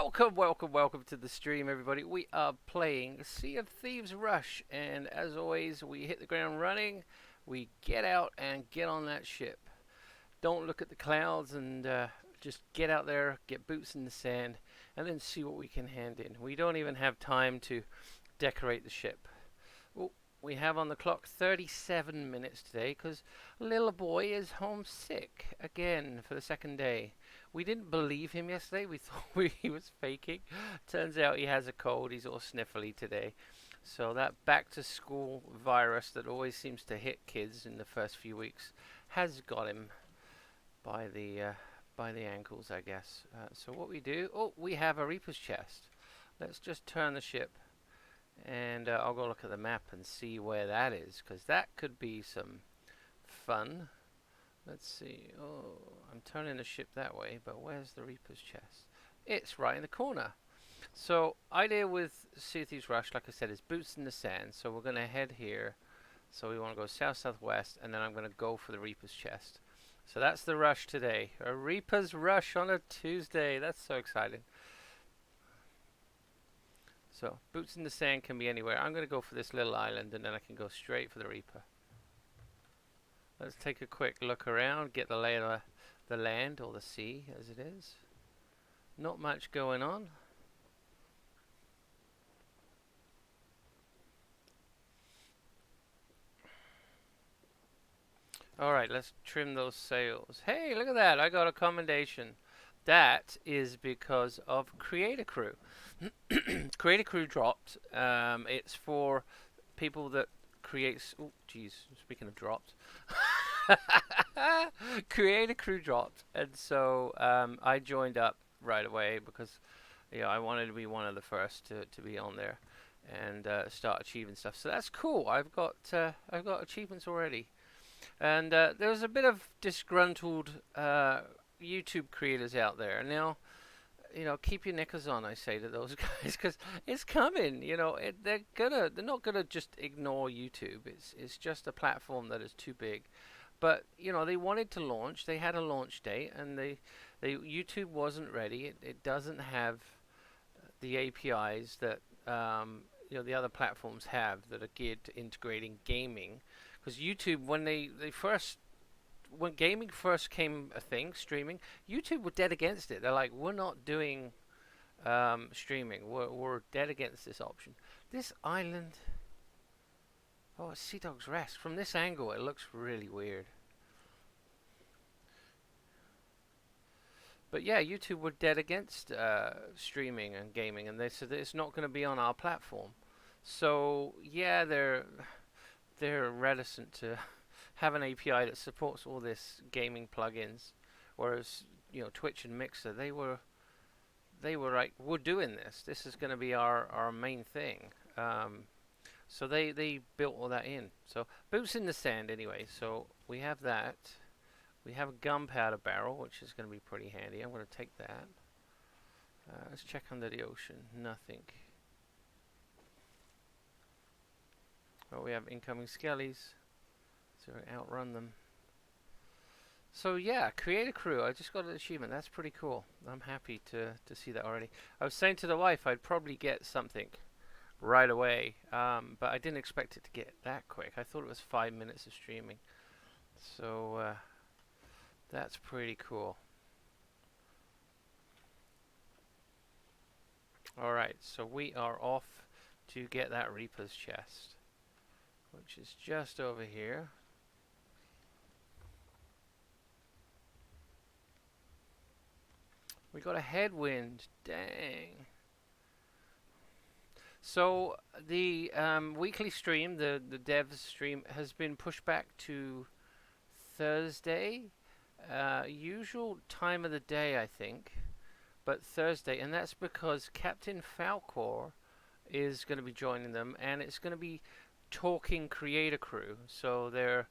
Welcome to the stream, everybody. We are playing Sea of Thieves Rush, and as always, we hit the ground running. We get out and get on that ship. Don't look at the clouds and just get out there, get boots in the sand, and then see what we can hand in. We don't even have time to decorate the ship. Oh, we have on the clock 37 minutes today because little boy is homesick again for the second day. We didn't believe him yesterday. We thought he was faking. Turns out he has a cold. He's all sniffly today. So that back to school virus that always seems to hit kids in the first few weeks has got him by the ankles, I guess. So what we do? Oh, we have a Reaper's chest. Let's just turn the ship, and I'll go look at the map and see where that is, because that could be some fun. Let's see. Oh, I'm turning the ship that way, but where's the Reaper's chest? It's right in the corner. So, idea with Sea of Thieves Rush, like I said, is boots in the sand. So we're going to head here. So we want to go south-southwest, and then I'm going to go for the Reaper's chest. So that's the rush today. A Reaper's Rush on a Tuesday. That's so exciting. So, boots in the sand can be anywhere. I'm going to go for this little island, and then I can go straight for the Reaper. Let's take a quick look around, get the lay of the land, or the sea as it is. Not much going on. Alright, let's trim those sails. Hey, look at that, I got a commendation. That is because of Creator Crew. Creator Crew dropped. It's for people that creates... Oh, jeez, speaking of dropped. Creator Crew dropped, and so I joined up right away because I wanted to be one of the first to be on there and start achieving stuff. So that's cool. I've got achievements already, and there's a bit of disgruntled YouTube creators out there now. Keep your knickers on, I say to those guys, because it's coming. They're not gonna just ignore YouTube. It's just a platform that is too big. But they wanted to launch. They had a launch date, and YouTube wasn't ready. It doesn't have the APIs that the other platforms have that are geared to integrating gaming. Because YouTube, when gaming first came a thing, streaming, YouTube were dead against it. They're like, we're not doing streaming. We're dead against this option. This island. Oh, it's Sea Dog's Rest. From this angle, it looks really weird. But yeah, YouTube were dead against streaming and gaming, and they said that it's not going to be on our platform. So yeah, they're reticent to have an API that supports all this gaming plugins, whereas Twitch and Mixer they were like, we're doing this. This is going to be our main thing. So they built all that in. So boots in the sand anyway. So we have that. We have a gunpowder barrel, which is going to be pretty handy. I'm going to take that. Let's check under the ocean. Nothing. Oh, we have incoming skellies. So we outrun them. So yeah, Creator Crew. I just got an achievement. That's pretty cool. I'm happy to see that already. I was saying to the wife I'd probably get something right away, but I didn't expect it to get that quick. I thought it was 5 minutes of streaming. So that's pretty cool. Alright, so we are off to get that Reaper's chest, which is just over here. We got a headwind. Dang. So the weekly stream, the devs stream, has been pushed back to Thursday. Usual time of the day, I think, but Thursday, and that's because Captain Falcor is going to be joining them, and it's going to be talking Creator Crew. So they're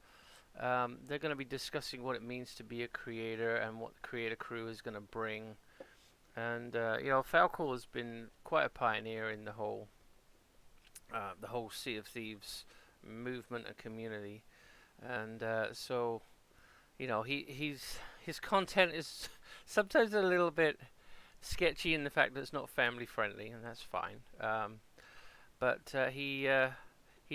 going to be discussing what it means to be a creator and what the Creator Crew is going to bring. And Falcor has been quite a pioneer in the whole Sea of Thieves movement and community, and so his content is sometimes a little bit sketchy in the fact that it's not family friendly, and that's fine. But he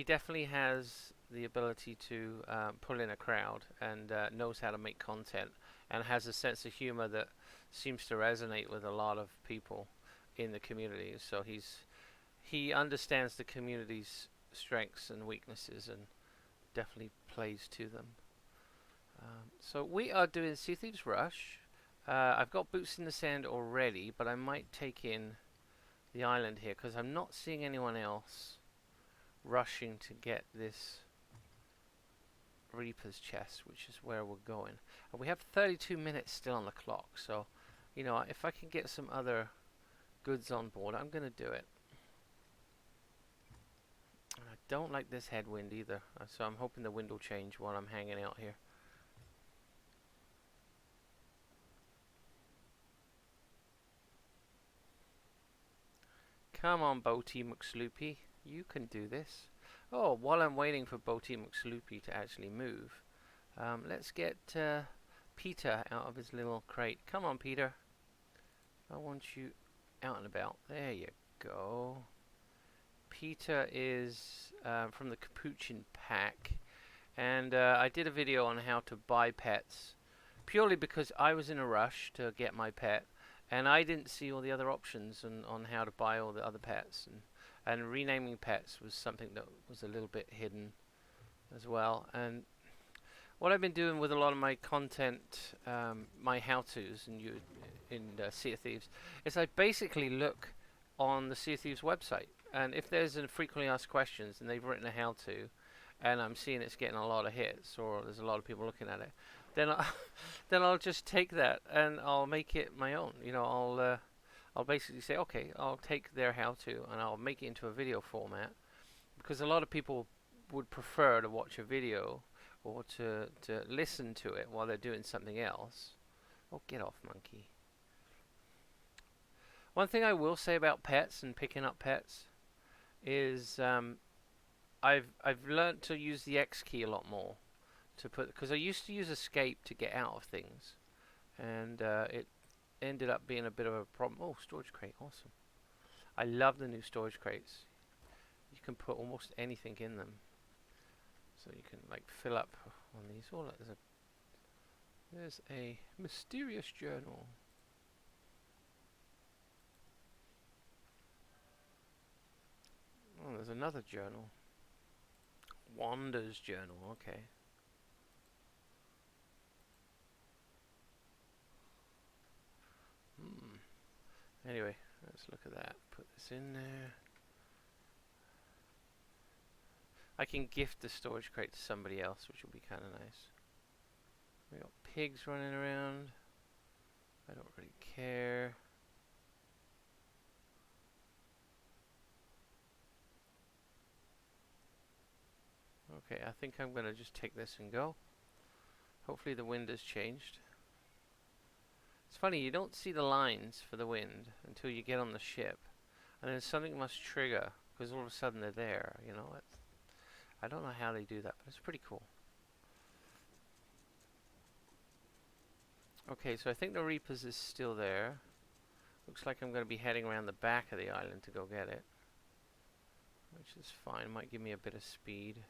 definitely has the ability to pull in a crowd and knows how to make content and has a sense of humor that seems to resonate with a lot of people in the community. So he understands the community's strengths and weaknesses and definitely plays to them. So we are doing Sea Thieves Rush. I've got boots in the sand already, but I might take in the island here because I'm not seeing anyone else rushing to get this Reaper's chest, which is where we're going. And we have 32 minutes still on the clock, so you know, if I can get some other goods on board, I'm going to do it. And I don't like this headwind either, so I'm hoping the wind will change while I'm hanging out here. Come on, Boaty McSloopy, you can do this. Oh, while I'm waiting for Boaty McSloopy to actually move, let's get Peter out of his little crate. Come on, Peter. I want you out and about. There you go. Peter is from the Capuchin Pack, and I did a video on how to buy pets purely because I was in a rush to get my pet, and I didn't see all the other options on how to buy all the other pets, and renaming pets was something that was a little bit hidden as well. And what I've been doing with a lot of my content, my how-tos in Sea of Thieves, is I basically look on the Sea of Thieves website, and if there's a frequently asked questions and they've written a how-to, and I'm seeing it's getting a lot of hits or there's a lot of people looking at it, then then I'll just take that and I'll make it my own. You know, I'll basically say, okay, I'll take their how-to and I'll make it into a video format, because a lot of people would prefer to watch a video or to listen to it while they're doing something else. Oh, get off, monkey. One thing I will say about pets and picking up pets is I've learnt to use the X key a lot more to put, because I used to use escape to get out of things, and it ended up being a bit of a problem. Oh, storage crate, awesome! I love the new storage crates. You can put almost anything in them, so you can like fill up on these. Oh, look, there's a mysterious journal. Oh, there's another journal. Wanda's journal, okay. Anyway, let's look at that. Put this in there. I can gift the storage crate to somebody else, which will be kind of nice. We got pigs running around. I don't really care. Okay, I think I'm going to just take this and go. Hopefully the wind has changed. It's funny, you don't see the lines for the wind until you get on the ship. And then something must trigger, because all of a sudden they're there, you know. I don't know how they do that, but it's pretty cool. Okay, so I think the Reapers is still there. Looks like I'm going to be heading around the back of the island to go get it, which is fine. Might give me a bit of speed.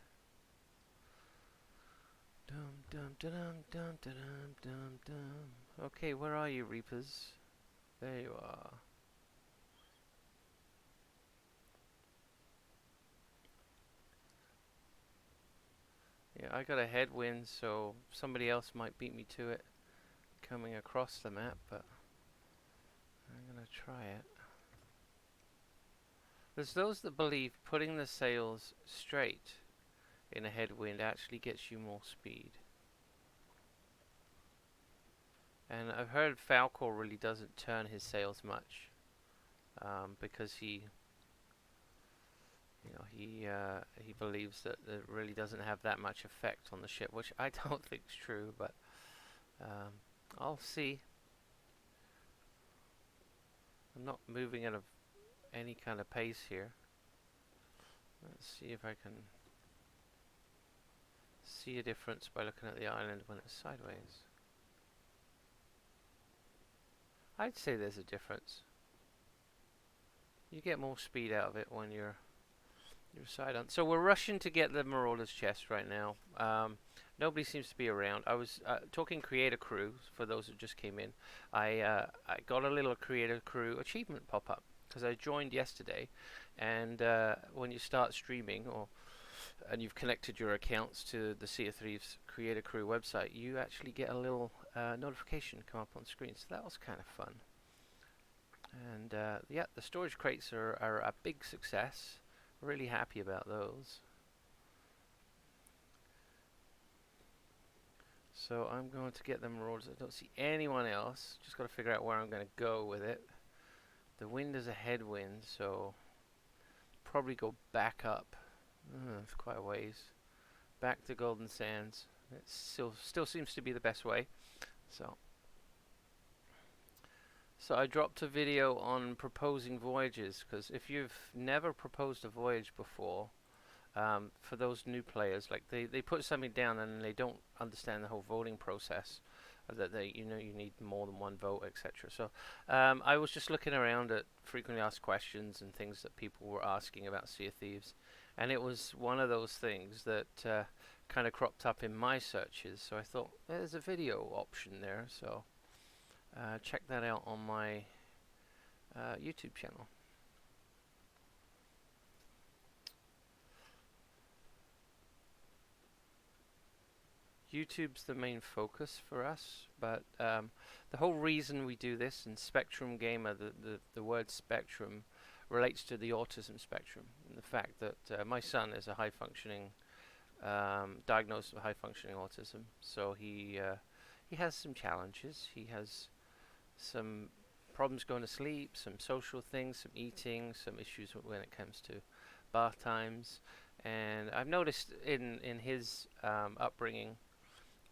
Dum dum dum dum dum dum dum. Okay, where are you, Reapers? There you are. Yeah, I got a headwind, so somebody else might beat me to it coming across the map, but I'm gonna try it. There's those that believe putting the sails straight in a headwind actually gets you more speed. And I've heard Falcor really doesn't turn his sails much, because he believes that it really doesn't have that much effect on the ship, which I don't think is true, but I'll see. I'm not moving at any kind of pace here. Let's see if I can see a difference by looking at the island when it's sideways. I'd say there's a difference. You get more speed out of it when you're side on. So we're rushing to get the Marauder's chest right now. Nobody seems to be around. I was talking Creator Crew for those who just came in. I got a little Creator Crew achievement pop up because I joined yesterday, and when you start streaming and you've connected your accounts to the Sea of Thieves Creator Crew website, you actually get a little notification come up on screen. So that was kind of fun. And yeah, the storage crates are a big success. Really happy about those. So I'm going to get the Marauders. I don't see anyone else. Just got to figure out where I'm going to go with it. The wind is a headwind, so probably go back up. It's quite a ways. Back to Golden Sands. It still seems to be the best way. So I dropped a video on proposing voyages, because if you've never proposed a voyage before, for those new players, like they put something down and they don't understand the whole voting process, that you need more than one vote, etc. So I was just looking around at frequently asked questions and things that people were asking about Sea of Thieves, and it was one of those things that kind of cropped up in my searches. So I thought there's a video option there, so check that out on my YouTube channel. YouTube's the main focus for us, but the whole reason we do this, and Spectrum Gamer, the word spectrum relates to the autism spectrum, and the fact that my son is a high-functioning, diagnosed with high-functioning autism. So he has some challenges. He has some problems going to sleep, some social things, some eating, some issues when it comes to bath times. And I've noticed in his upbringing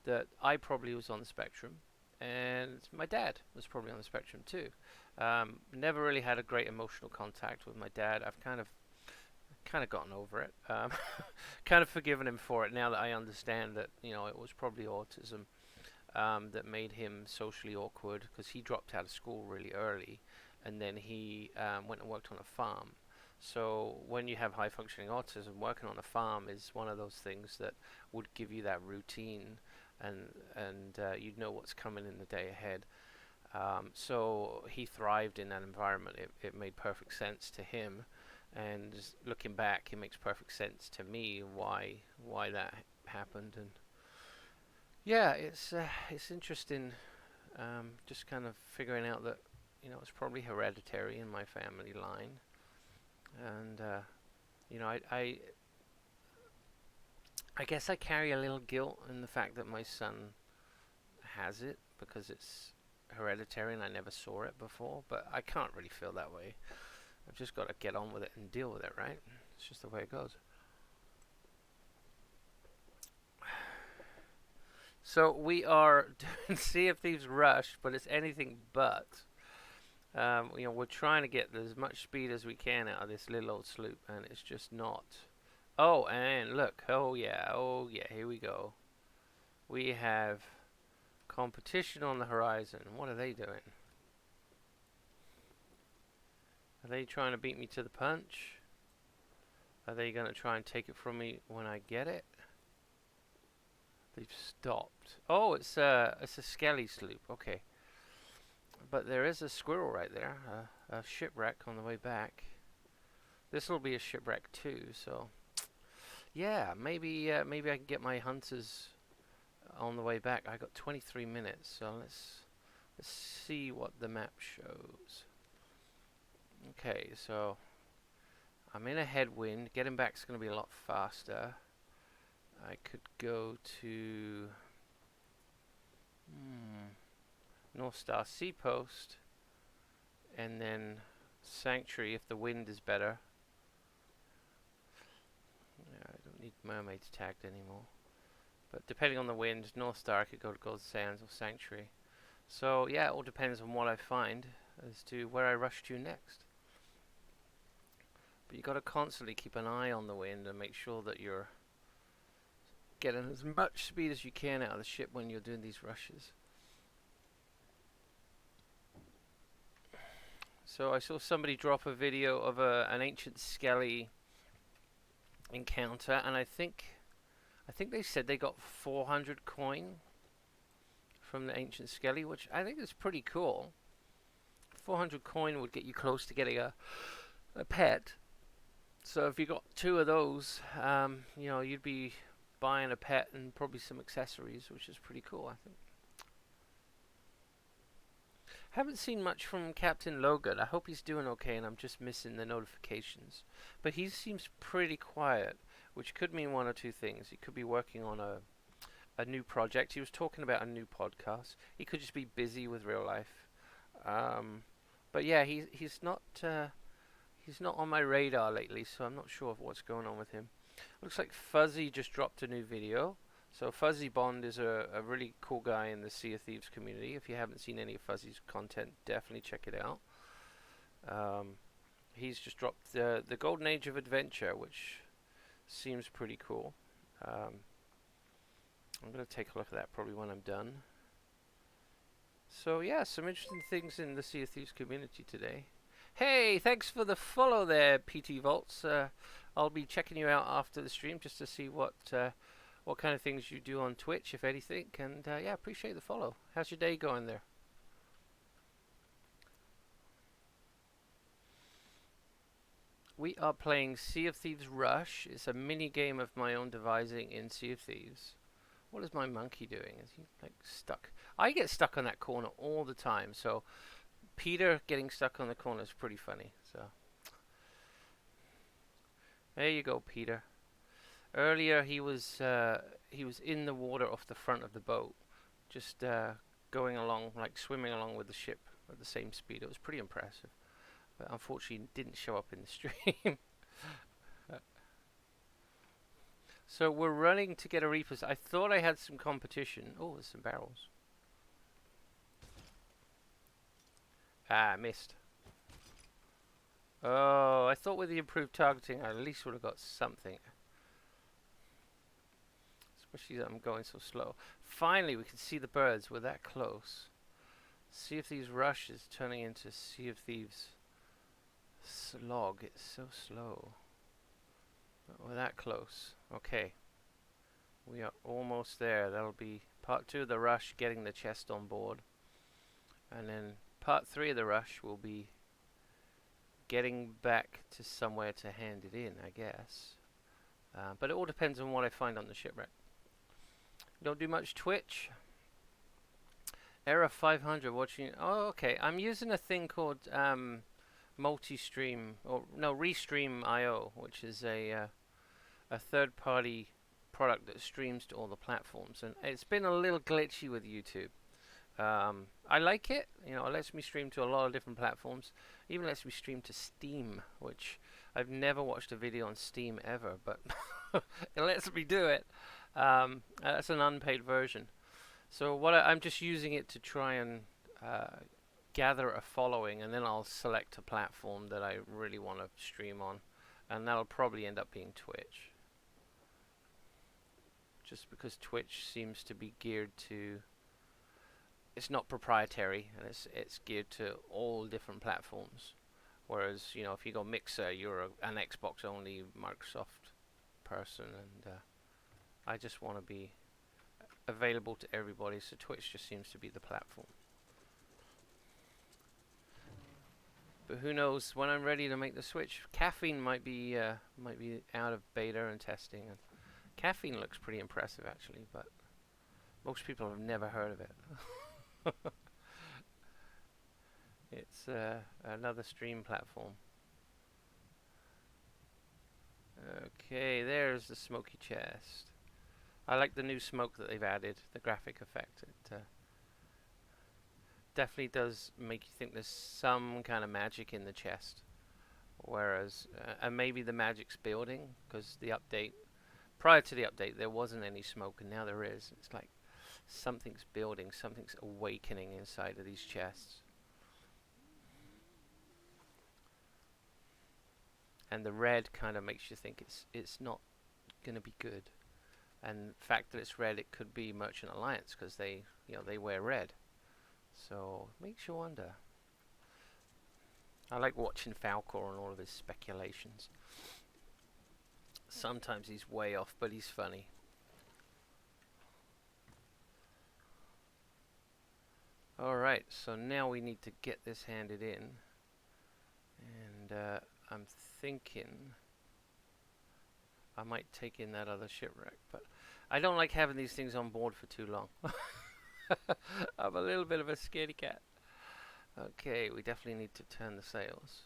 that I probably was on the spectrum, and my dad was probably on the spectrum too. Never really had a great emotional contact with my dad. I've kind of gotten over it. Kind of forgiven him for it now that I understand that it was probably autism that made him socially awkward, because he dropped out of school really early, and then he went and worked on a farm. So when you have high functioning autism, working on a farm is one of those things that would give you that routine, and you'd know what's coming in the day ahead. So he thrived in that environment. It made perfect sense to him, and just looking back, it makes perfect sense to me why that happened. And yeah, it's interesting, just kind of figuring out that it's probably hereditary in my family line, and I guess I carry a little guilt in the fact that my son has it, because it's hereditary and I never saw it before. But I can't really feel that way. I've just got to get on with it and deal with it, right? It's just the way it goes. So we are doing Sea of Thieves Rush, but it's anything but. We're trying to get as much speed as we can out of this little old sloop, and it's just not. Oh, and look. Oh yeah, here we go. We have competition on the horizon. What are they doing? Are they trying to beat me to the punch? Are they going to try and take it from me when I get it? They've stopped. Oh, it's a skelly sloop. Okay. But there is a squirrel right there. A shipwreck on the way back. This will be a shipwreck too, so yeah, maybe I can get my hunters on the way back. I got 23 minutes, so let's see what the map shows. Okay, so I'm in a headwind. Getting back is going to be a lot faster. I could go to North Star Seapost, and then Sanctuary if the wind is better. Yeah, I don't need mermaids tagged anymore. But depending on the wind, North Star, I could go to Gold Sands or Sanctuary. So yeah, it all depends on what I find as to where I rush to next. But you got to constantly keep an eye on the wind and make sure that you're getting as much speed as you can out of the ship when you're doing these rushes. So I saw somebody drop a video of an ancient skelly encounter, and I think they said they got 400 coin from the ancient skelly, which I think is pretty cool. 400 coin would get you close to getting a pet. So if you got two of those, you'd be buying a pet and probably some accessories, which is pretty cool, I think. Haven't seen much from Captain Logan. I hope he's doing okay and I'm just missing the notifications. But he seems pretty quiet, which could mean one or two things. He could be working on a new project. He was talking about a new podcast. He could just be busy with real life. But yeah, he's not on my radar lately, so I'm not sure of what's going on with him. Looks like Fuzzy just dropped a new video. So Fuzzy Bond is a really cool guy in the Sea of Thieves community. If you haven't seen any of Fuzzy's content, definitely check it out. He's just dropped the Golden Age of Adventure, which seems pretty cool. I'm going to take a look at that probably when I'm done. So yeah, some interesting things in the Sea of Thieves community today. Hey, thanks for the follow there, PT Volts. I'll be checking you out after the stream just to see what kind of things you do on Twitch, if anything. And yeah, appreciate the follow. How's your day going there? We are playing Sea of Thieves Rush. It's a mini game of my own devising in Sea of Thieves. What is my monkey doing? Is he like stuck? I get stuck on that corner all the time. So Peter getting stuck on the corner is pretty funny. So there you go, Peter. Earlier he was in the water off the front of the boat, just going along, like swimming along with the ship at the same speed. It was pretty impressive, but unfortunately didn't show up in the stream. So we're running to get a reapers. I thought I had some competition. Oh, there's some barrels. Ah, missed. Oh, I thought with the improved targeting I at least would have got something. Especially that I'm going so slow. Finally, we can see the birds. We're that close. Sea of Thieves Rush is turning into Sea of Thieves Slog. It's so slow. But we're that close. Okay. We are almost there. That'll be part 2 of the rush, getting the chest on board. And then part 3 of the rush will be getting back to somewhere to hand it in, I guess. But it all depends on what I find on the shipwreck. Don't do much Twitch. Era 500 watching. Oh, okay. I'm using a thing called multi-stream, or no, Restream.io, which is a third-party product that streams to all the platforms, and it's been a little glitchy with YouTube. I like it. It lets me stream to a lot of different platforms. Even lets me stream to Steam, which I've never watched a video on Steam ever, but it lets me do it. That's an unpaid version. So I'm just using it to try and gather a following, and then I'll select a platform that I really want to stream on, and that'll probably end up being Twitch. Just because Twitch seems to be geared to, it's not proprietary, and it's geared to all different platforms. Whereas, if you go Mixer, you're an Xbox only Microsoft person, and I just want to be available to everybody, so Twitch just seems to be the platform. But who knows, when I'm ready to make the switch, Caffeine might be out of beta and testing, and Caffeine looks pretty impressive actually, but most people have never heard of it. It's another stream platform. Okay, there's the smoky chest. I like the new smoke that they've added, the graphic effect. It definitely does make you think there's some kind of magic in the chest. Whereas, and maybe the magic's building, because the update, prior to the update, there wasn't any smoke, and now there is. It's like something's building, something's awakening inside of these chests. And the red kind of makes you think it's not going to be good. And the fact that it's red, it could be Merchant Alliance, because they wear red. So makes you wonder. I like watching Falcor and all of his speculations. Sometimes he's way off, but he's funny. Alright, so now we need to get this handed in. And I'm thinking I might take in that other shipwreck, but I don't like having these things on board for too long. I'm a little bit of a scaredy cat. Okay, we definitely need to turn the sails.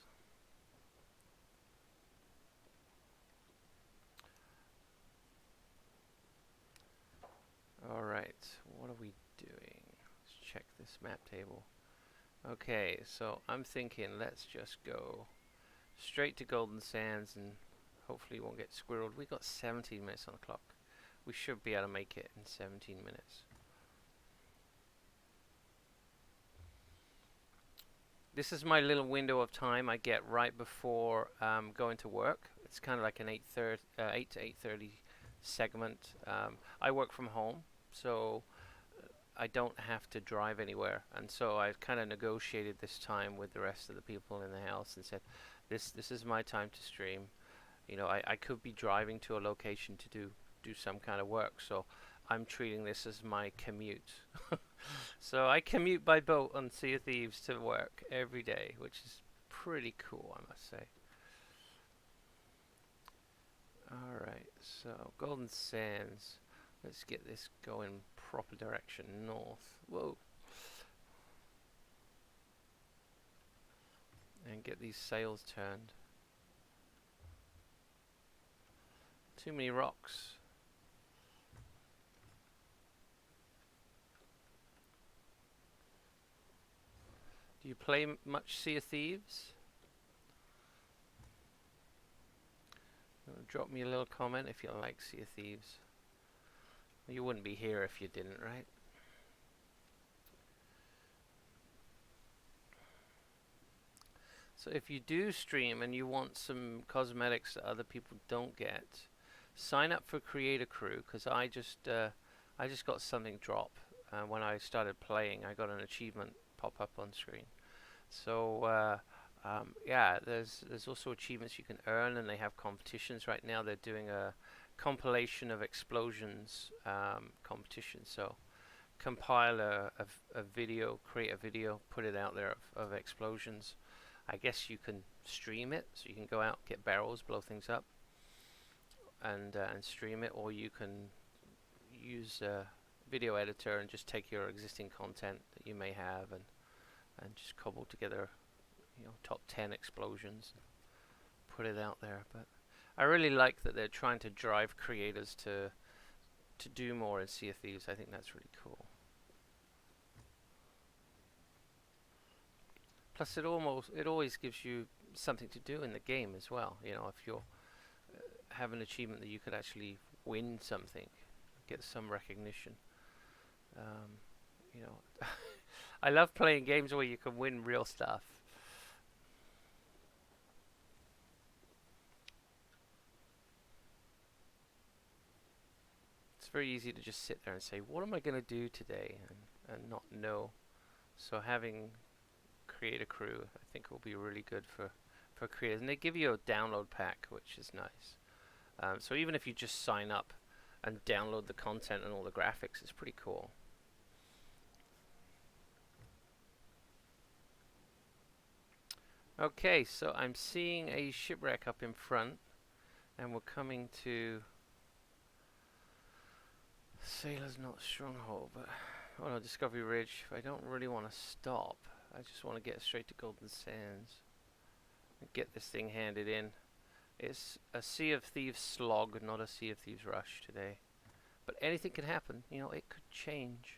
Alright, what are we doing? Let's check this map table. Okay, so I'm thinking let's just go straight to Golden Sands and hopefully won't get squirreled. We got 17 minutes on the clock. We should be able to make it in 17 minutes. This is my little window of time I get right before going to work. It's kind of like an 8 to 8:30 segment. I work from home, so I don't have to drive anywhere, and so I've kind of negotiated this time with the rest of the people in the house and said, "This is my time to stream." You know, I could be driving to a location to do some kind of work, so I'm treating this as my commute. So I commute by boat on Sea of Thieves to work every day, which is pretty cool, I must say. Alright, so Golden Sands. Let's get this going proper direction north. Whoa. And get these sails turned. Too many rocks. Do you play much Sea of Thieves? Drop me a little comment if you like Sea of Thieves. You wouldn't be here if you didn't, right? So if you do stream and you want some cosmetics that other people don't get, sign up for Create a Crew, because I just got something drop when I started playing. I got an achievement pop up on screen. So yeah, there's also achievements you can earn, and they have competitions right now. They're doing a compilation of explosions competition. So compile a video, create a video, put it out there of explosions. I guess you can stream it, so you can go out, get barrels, blow things up, and stream it, or you can use a video editor and just take your existing content that you may have and just cobble together, you know, top 10 explosions, and put it out there. But I really like that they're trying to drive creators to do more in Sea of Thieves. I think that's really cool. Plus, it always gives you something to do in the game as well. You know, if you have an achievement that you could actually win something, get some recognition. You know, I love playing games where you can win real stuff. It's very easy to just sit there and say, "What am I going to do today?" and not know. So having Create a Crew, I think, will be really good for creators, and they give you a download pack, which is nice. So even if you just sign up and download the content and all the graphics, it's pretty cool. Okay, so I'm seeing a shipwreck up in front, and we're coming to Sailor's Knot Stronghold, but oh no, Discovery Ridge. I don't really want to stop. I just want to get straight to Golden Sands and get this thing handed in. It's a Sea of Thieves slog, not a Sea of Thieves rush today. But anything can happen. You know, it could change.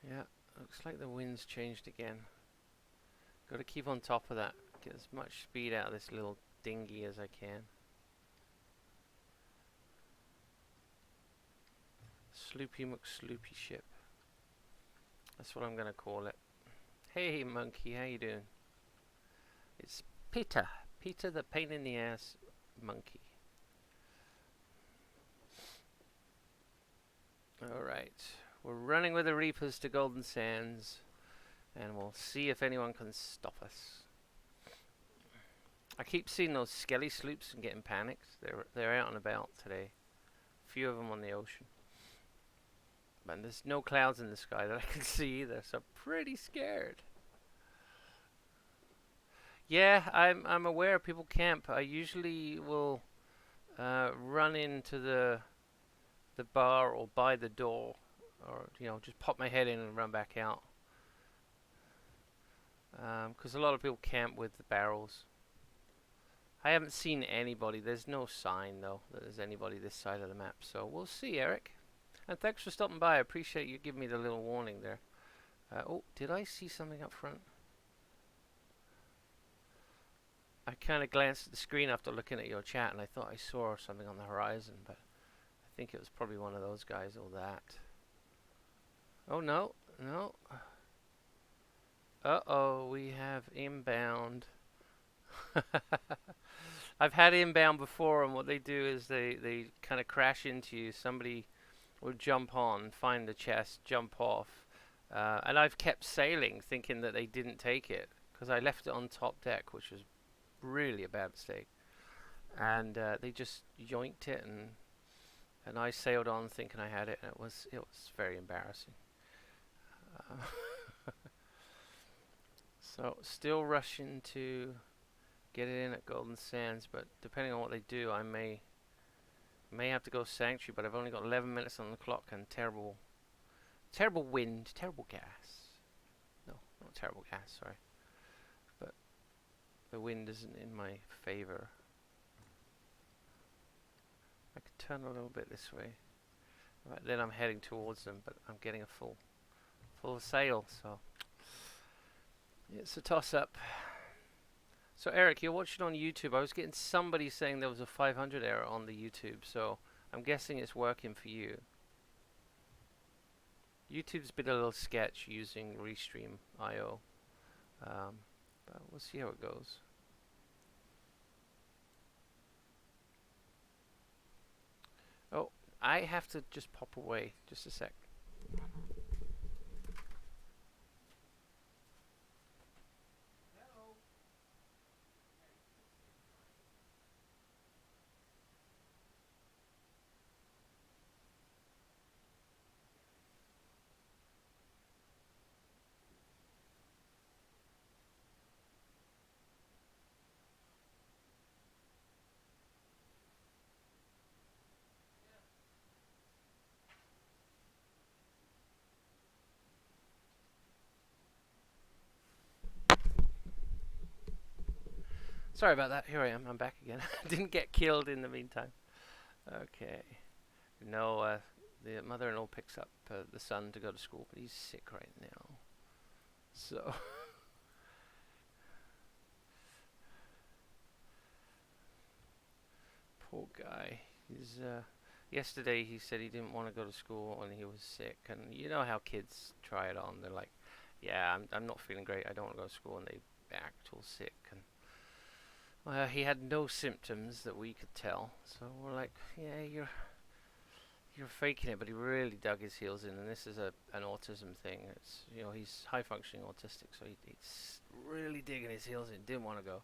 Yeah, looks like the wind's changed again. Got to keep on top of that. Get as much speed out of this little dinghy as I can. Sloopy McSloopy ship. That's what I'm gonna call it. Hey, monkey, how you doing? It's Peter. Peter, the pain in the ass monkey. All right, we're running with the Reapers to Golden Sands, and we'll see if anyone can stop us. I keep seeing those skelly sloops and getting panicked. They're out and about today. A few of them on the ocean. And there's no clouds in the sky that I can see either, so I'm pretty scared. Yeah, I'm aware people camp. I usually will run into the bar or by the door, or just pop my head in and run back out. Because a lot of people camp with the barrels. I haven't seen anybody. There's no sign though that there's anybody this side of the map. So we'll see, Eric. And thanks for stopping by. I appreciate you giving me the little warning there. Oh, did I see something up front? I kind of glanced at the screen after looking at your chat, and I thought I saw something on the horizon, but I think it was probably one of those guys or that. Oh, no, no. Uh-oh, we have inbound. I've had inbound before, and what they do is they kind of crash into you. Somebody will jump on, find the chest, jump off. And I've kept sailing thinking that they didn't take it, because I left it on top deck, which was really a bad mistake. And they just yoinked it, and I sailed on thinking I had it, and it was very embarrassing. So still rushing to get it in at Golden Sands, but depending on what they do, I may have to go Sanctuary. But I've only got 11 minutes on the clock, and terrible wind, terrible gas. No, not terrible gas. Sorry, but the wind isn't in my favor. I could turn a little bit this way. Right, then I'm heading towards them, but I'm getting a full sail, so it's a toss-up. So Eric, you're watching on YouTube. I was getting somebody saying there was a 500 error on the YouTube, so I'm guessing it's working for you. YouTube's been a little sketch using Restream.io, but we'll see how it goes. Oh, I have to just pop away. Just a sec. Sorry about that. Here I am. I'm back again. Didn't get killed in the meantime. Okay. No, the mother-in-law picks up the son to go to school, but he's sick right now. So poor guy. He's yesterday he said he didn't want to go to school and he was sick. And you know how kids try it on. They're like, "Yeah, I'm not feeling great. I don't want to go to school," and they act all sick. And he had no symptoms that we could tell. So we're like, "Yeah, you're faking it," but he really dug his heels in, and this is an autism thing. It's he's high functioning autistic, so he's really digging his heels in. Didn't want to go,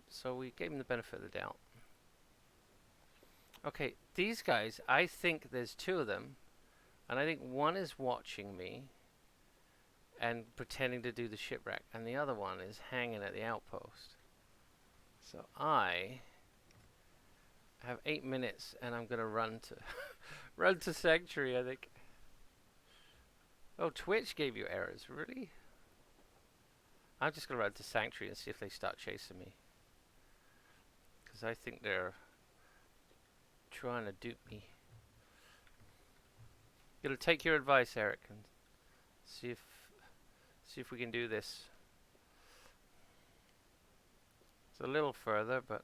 so we gave him the benefit of the doubt. Okay, these guys, I think there's two of them, and I think one is watching me and pretending to do the shipwreck, and the other one is hanging at the outpost. So I have 8 minutes, and I'm gonna run to run to Sanctuary, I think. Oh, Twitch gave you errors, really? I'm just gonna run to Sanctuary and see if they start chasing me, because I think they're trying to dupe me. Gonna take your advice, Eric, and see if we can do this. It's a little further, but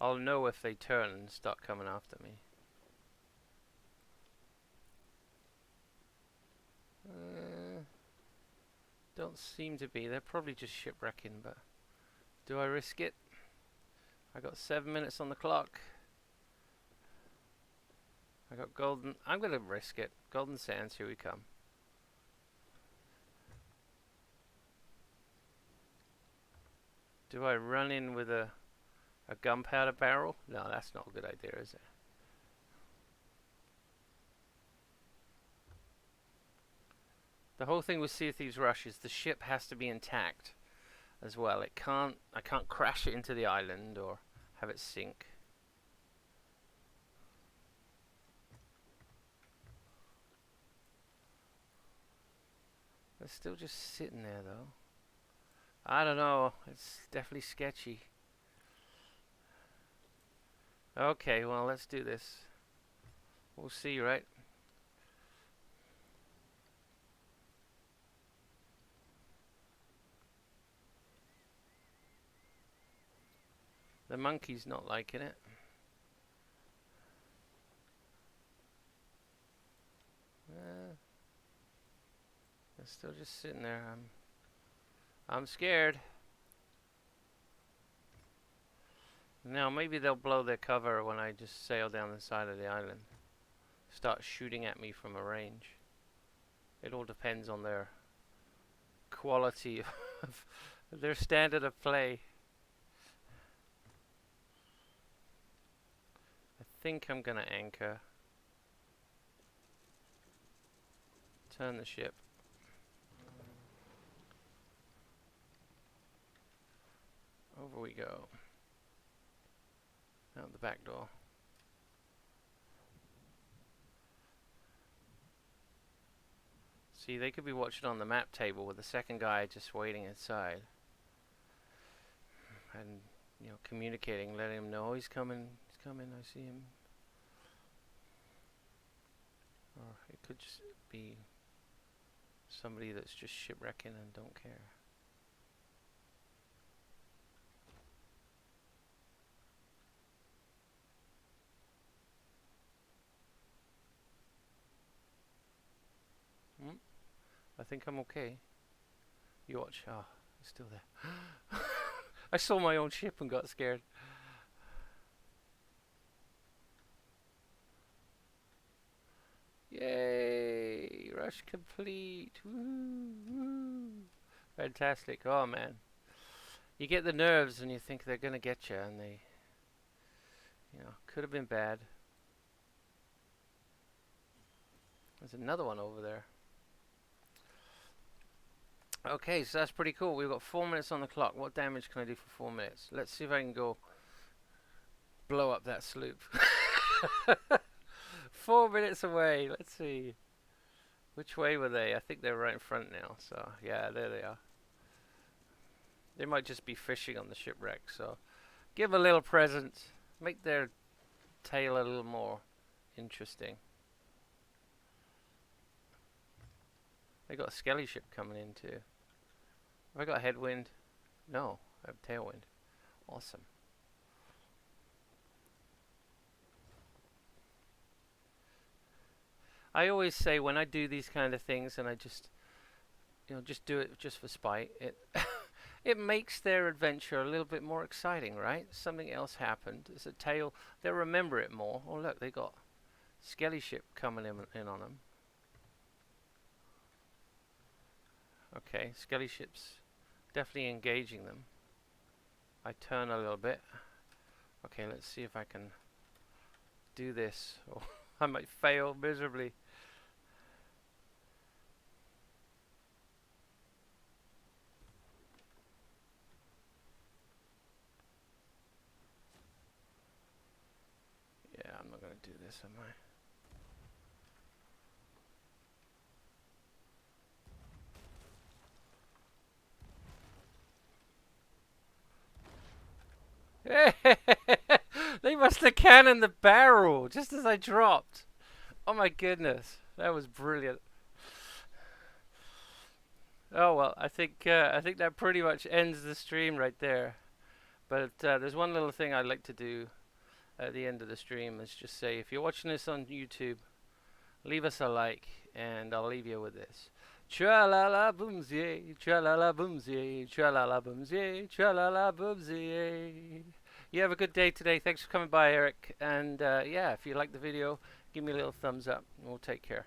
I'll know if they turn and start coming after me. Don't seem to be. They're probably just shipwrecking, but do I risk it? I got 7 minutes on the clock. I got golden. I'm gonna risk it. Golden sands, here we come. Do I run in with a gunpowder barrel? No, that's not a good idea, is it? The whole thing with Sea of Thieves Rush is the ship has to be intact as well. I can't crash it into the island or have it sink. They're still just sitting there though. I don't know. It's definitely sketchy. Okay, well, let's do this. We'll see, right? The monkey's not liking it. They're still just sitting there. I'm scared. Now, maybe they'll blow their cover when I just sail down the side of the island. Start shooting at me from a range. It all depends on their quality of their standard of play. I think I'm gonna anchor. Turn the ship. Over we go. Out the back door. See, they could be watching on the map table with the second guy just waiting inside. And, you know, communicating, letting him know he's coming, I see him. Or it could just be somebody that's just shipwrecking and don't care. I think I'm okay. You watch. Ah, it's still there. I saw my own ship and got scared. Yay! Rush complete. Woo, woo. Fantastic. Oh man. You get the nerves and you think they're gonna get you, and they, you know, could have been bad. There's another one over there. Okay, so that's pretty cool. We've got 4 minutes on the clock. What damage can I do for 4 minutes? Let's see if I can go blow up that sloop. 4 minutes away. Let's see. Which way were they? I think they're right in front now. So, yeah, there they are. They might just be fishing on the shipwreck. So, give a little present. Make their tale a little more interesting. They got a skelly ship coming in too. Have I got headwind? No, I have tailwind. Awesome. I always say when I do these kind of things, and I just, you know, just do it just for spite, it it makes their adventure a little bit more exciting, right? Something else happened. It's a tale. They'll remember it more. Oh look, they got skelly ship coming in on them. Okay, skelly ships definitely engaging them. I turn a little bit. Okay, let's see if I can do this. Or I might fail miserably. Yeah, I'm not going to do this, am I? They must have cannoned the barrel just as I dropped. Oh my goodness, that was brilliant. Oh well, I think that pretty much ends the stream right there. But there's one little thing I'd like to do at the end of the stream is just say if you're watching this on YouTube, leave us a like, and I'll leave you with this. Tra la la boomsie, tra la la boomsie, tra la la boomsie, tra la la boomsie. You have a good day today. Thanks for coming by, Eric. And yeah, if you like the video, give me a little thumbs up. We'll take care.